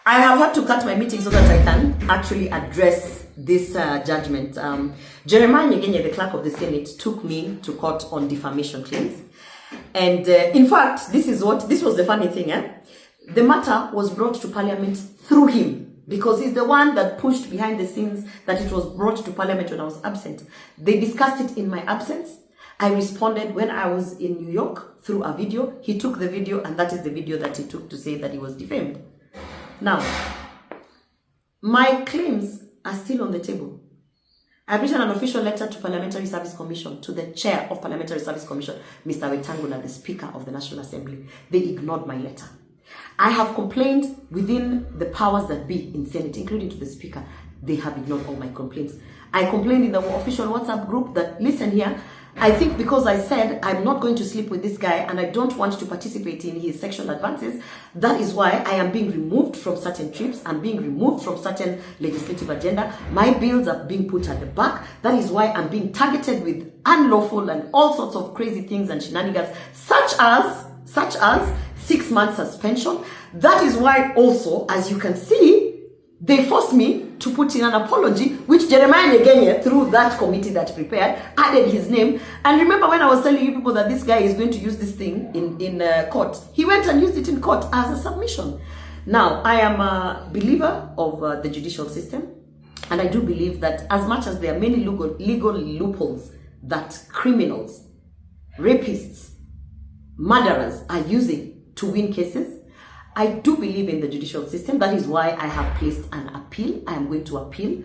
I have had to cut my meeting so that I can actually address this judgment. Jeremiah Nyegenye, the clerk of the Senate, took me to court on defamation claims. And in fact, this was the funny thing. The matter was brought to Parliament through him, because he's the one that pushed behind the scenes that it was brought to Parliament when I was absent. They discussed it in my absence. I responded when I was in New York through a video. He took the video, and that is the video that he took to say that he was defamed. Now, my claims are still on the table. I've written an official letter to Parliamentary Service Commission, to the chair of Parliamentary Service Commission, Mr. Wetangula, the Speaker of the National Assembly. They ignored my letter. I have complained within the powers that be in Senate, including to the Speaker. They have ignored all my complaints. I complained in the official WhatsApp group that, listen here, I think because I said I'm not going to sleep with this guy and I don't want to participate in his sexual advances, that is why I am being removed from certain trips. I'm being removed from certain legislative agenda. My bills are being put at the back. That is why I'm being targeted with unlawful and all sorts of crazy things and shenanigans, such as 6 months suspension. That is why also, as you can see, they forced me to put in an apology, which Jeremiah Nyegenye, through that committee that prepared, added his name. And remember when I was telling you people that this guy is going to use this thing in court, he went and used it in court as a submission. Now, I am a believer of the judicial system, and I do believe that as much as there are many legal loopholes that criminals, rapists, murderers are using to win cases, I do believe in the judicial system. That is why I have placed an appeal. I am going to appeal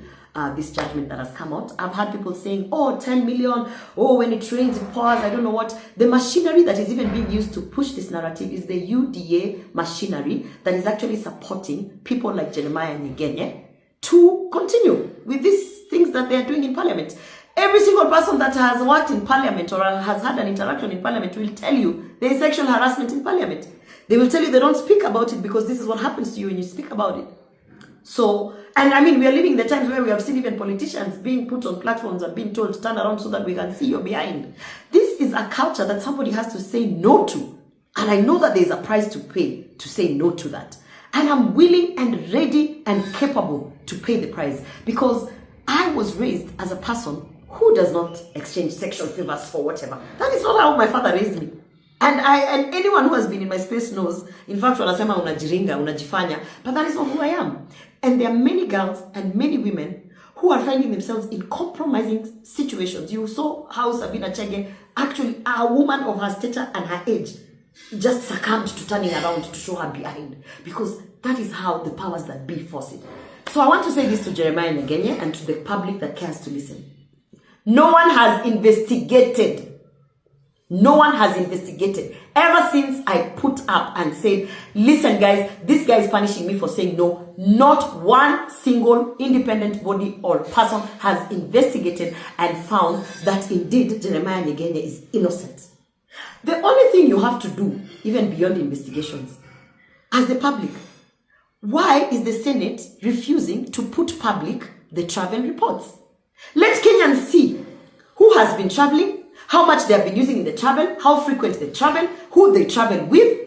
this judgment that has come out. I've had people saying, oh, 10 million, oh, when it rains, it pours, I don't know what. The machinery that is even being used to push this narrative is the UDA machinery that is actually supporting people like Jeremiah Nyegenye to continue with these things that they are doing in Parliament. Every single person that has worked in Parliament or has had an interaction in Parliament will tell you there is sexual harassment in Parliament. They will tell you they don't speak about it because this is what happens to you when you speak about it. So, and I mean, we are living the times where we have seen even politicians being put on platforms and being told to turn around so that we can see you're behind. This is a culture that somebody has to say no to. And I know that there is a price to pay to say no to that. And I'm willing and ready and capable to pay the price, because I was raised as a person who does not exchange sexual favors for whatever. That is not how my father raised me. And anyone who has been in my space knows, in fact, wanasema unajiringa, unajifanya, but that is not who I am. And there are many girls and many women who are finding themselves in compromising situations. You saw how Sabina Chege, actually a woman of her stature and her age, just succumbed to turning around to show her behind, because that is how the powers that be force it. So I want to say this to Jeremiah Nyegenye and to the public that cares to listen. No one has investigated. No one has investigated. Ever since I put up and said, listen guys, this guy is punishing me for saying no, not one single independent body or person has investigated and found that indeed Jeremiah Nyegenye is innocent. The only thing you have to do, even beyond investigations, as the public, why is the Senate refusing to put public the travel reports? Let Kenyans see who has been traveling, how much they have been using in the travel, how frequent they travel, who they travel with,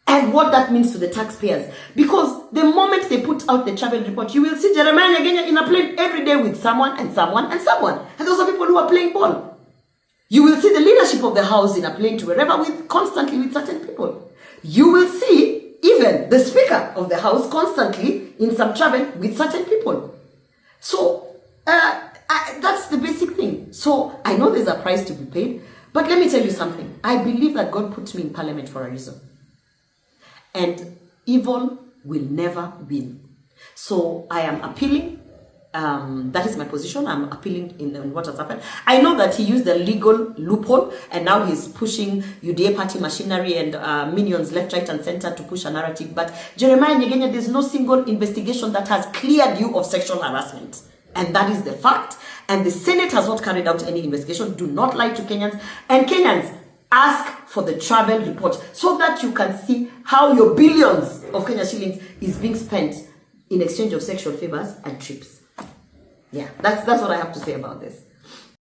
and what that means to the taxpayers. Because the moment they put out the travel report, you will see Jeremiah Nyegenye in a plane every day with someone and someone and someone. And those are people who are playing ball. You will see the leadership of the house in a plane to wherever constantly with certain people. You will see even the Speaker of the House constantly in some travel with certain people. So, that's the basic thing. So I know there's a price to be paid, but let me tell you something. I believe that God put me in Parliament for a reason. And evil will never win. So I am appealing. That is my position. I'm appealing in what has happened. I know that he used the legal loophole, and now he's pushing UDA party machinery and minions left, right, and center to push a narrative. But Jeremiah Nyegenye, there's no single investigation that has cleared you of sexual harassment. And that is the fact. And the Senate has not carried out any investigation. Do not lie to Kenyans. And Kenyans, ask for the travel report so that you can see how your billions of Kenya shillings is being spent in exchange of sexual favors and trips. Yeah, that's what I have to say about this.